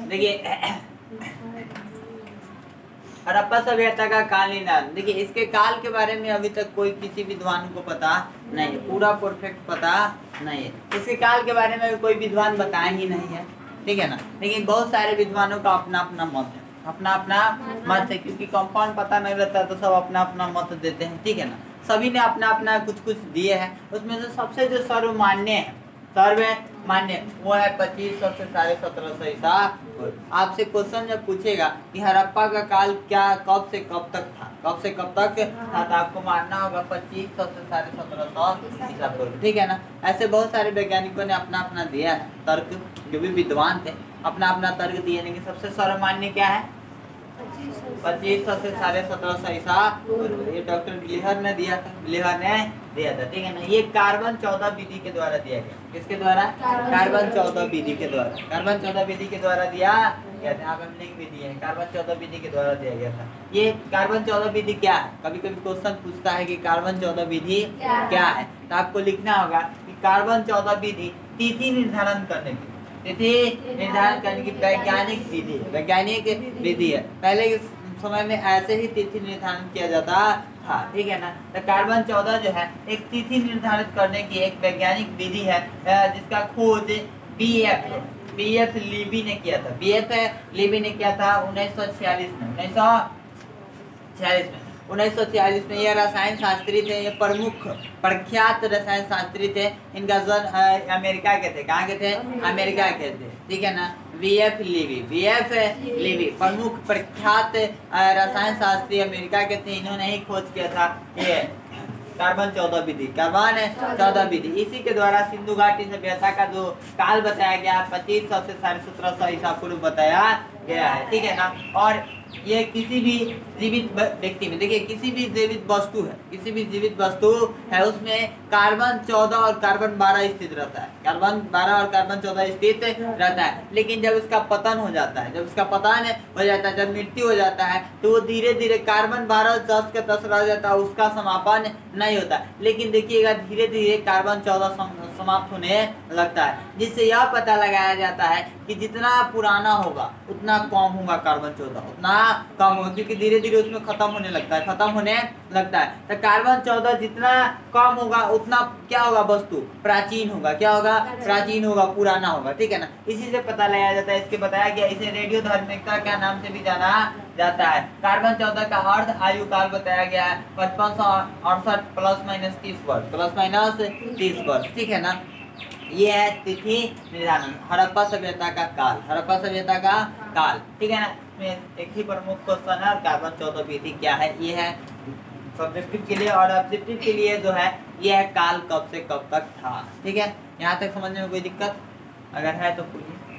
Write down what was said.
देखिए हड़प्पा सभ्यता का कालीन। देखिए इसके काल के बारे में अभी तक कोई किसी विद्वान को पता नहीं है, पूरा परफेक्ट पता नहीं है। इसके काल के बारे में कोई विद्वान बताया ही नहीं है, ठीक है ना। लेकिन बहुत सारे विद्वानों का अपना अपना मत है, अपना अपना मत है, क्योंकि कंपाउंड पता नहीं रहता तो सब अपना अपना मत देते हैं, ठीक है ना। सभी ने अपना अपना कुछ कुछ दिए हैं, उसमें से सबसे जो सर्वमान्य है, सर्वमान्य वो है 2500 से 1750 ईसा। आपसे क्वेश्चन जब पूछेगा कि हड़प्पा का काल क्या कब से कब तक था, कब से कब तक था, तो आपको मानना होगा 2500 से 1750 ईसा पूर्व, ठीक है ना। ऐसे बहुत सारे वैज्ञानिकों ने अपना अपना दिया है तर्क, जो भी विद्वान थे अपना अपना तर्क दिए, लेकिन सबसे सर्वमान्य क्या है 2500 से 1750 ईसा। ये डॉक्टर ग्लीहर ने दिया था, ग्लीहर ने दिया था, ठीक है ना। ये कार्बन 14 विधि के द्वारा दिया गया। किसके द्वारा? कार्बन 14 विधि के द्वारा, कार्बन 14 विधि के द्वारा दिया गया था। यहाँ पे लिंक भी दिए हैं, कार्बन 14 विधि के द्वारा दिया गया था। ये कार्बन 14 विधि क्या है? कभी कभी क्वेश्चन पूछता है कि कार्बन 14 विधि क्या है, तो आपको लिखना होगा कि कार्बन 14 विधि तिथि निर्धारण करने की, तिथि निर्धारण करने की वैज्ञानिक विधि है, वैज्ञानिक विधि है। पहले के समय में ऐसे ही तिथि निर्धारण किया जाता था, ठीक है ना। तो कार्बन 14 जो है एक तिथि निर्धारित करने की एक वैज्ञानिक विधि है, जिसका खोज बीएफ लीबी ने किया था, बीएफ लीबी ने किया था 1946 में, 1946 में। 1946 में ये रसायन शास्त्री थे, ये प्रमुख प्रख्यात रसायन शास्त्री थे। इनका जन्म अमेरिका के थे, कहाँ के थे? अमेरिका के थे, ठीक है ना। बीएफ लीबी प्रमुख प्रख्यात रसायन शास्त्री अमेरिका के थे। इन्होंने ही खोज किया था ये कार्बन 14 विधि, कार्बन 14 विधि। इसी के द्वारा सिंधु घाटी सभ्यता का जो काल बताया गया 2500 से 1750 ईसा पूर्व बताया गया है, ठीक है ना। और ये किसी भी जीवित व्यक्ति में, देखिए किसी भी जीवित वस्तु है, किसी भी जीवित वस्तु है उसमें कार्बन 14 और कार्बन 12 स्थित रहता है, कार्बन 12 और कार्बन 14 स्थित रहता है। लेकिन जब उसका पतन हो जाता है, जब उसका पतन हो जाता है, जब मृत्यु हो जाता है, तो वो धीरे धीरे कार्बन 12 10 के 10 रह जाता है, उसका समापन नहीं होता। लेकिन देखिएगा धीरे धीरे कार्बन 14 समाप्त होने लगता है, जिससे यह पता लगाया जाता है कि जितना पुराना होगा उतना कम होगा कार्बन 14, उतना कम होगा, क्योंकि धीरे धीरे उसमें खत्म होने लगता है, खत्म होने लगता है। तो कार्बन 14 जितना कम होगा उतना क्या होगा? वस्तु प्राचीन होगा, क्या होगा? प्राचीन होगा, पुराना होगा, ठीक है ना। इसी से पता लगाया जाता है। इसके बताया गया, इसे रेडियो धार्मिकता के नाम से भी जाना जाता है। कार्बन 14 का अर्ध आयु काल बताया गया है 5568 ±30 वर्ष, ±30 वर्ष, ठीक है ना। ये है तिथि निर्धारण, हड़प्पा सभ्यता का काल, हड़प्पा सभ्यता का काल, ठीक है ना। इसमें एक ही प्रमुख क्वेश्चन है, कार्बन 14 विधि क्या है, ये है सब्जेक्टिव के लिए। और ऑब्जेक्टिव के लिए जो है ये है काल कब से कब तक था, ठीक है। यहाँ तक समझने में कोई दिक्कत अगर है तो पूछिए।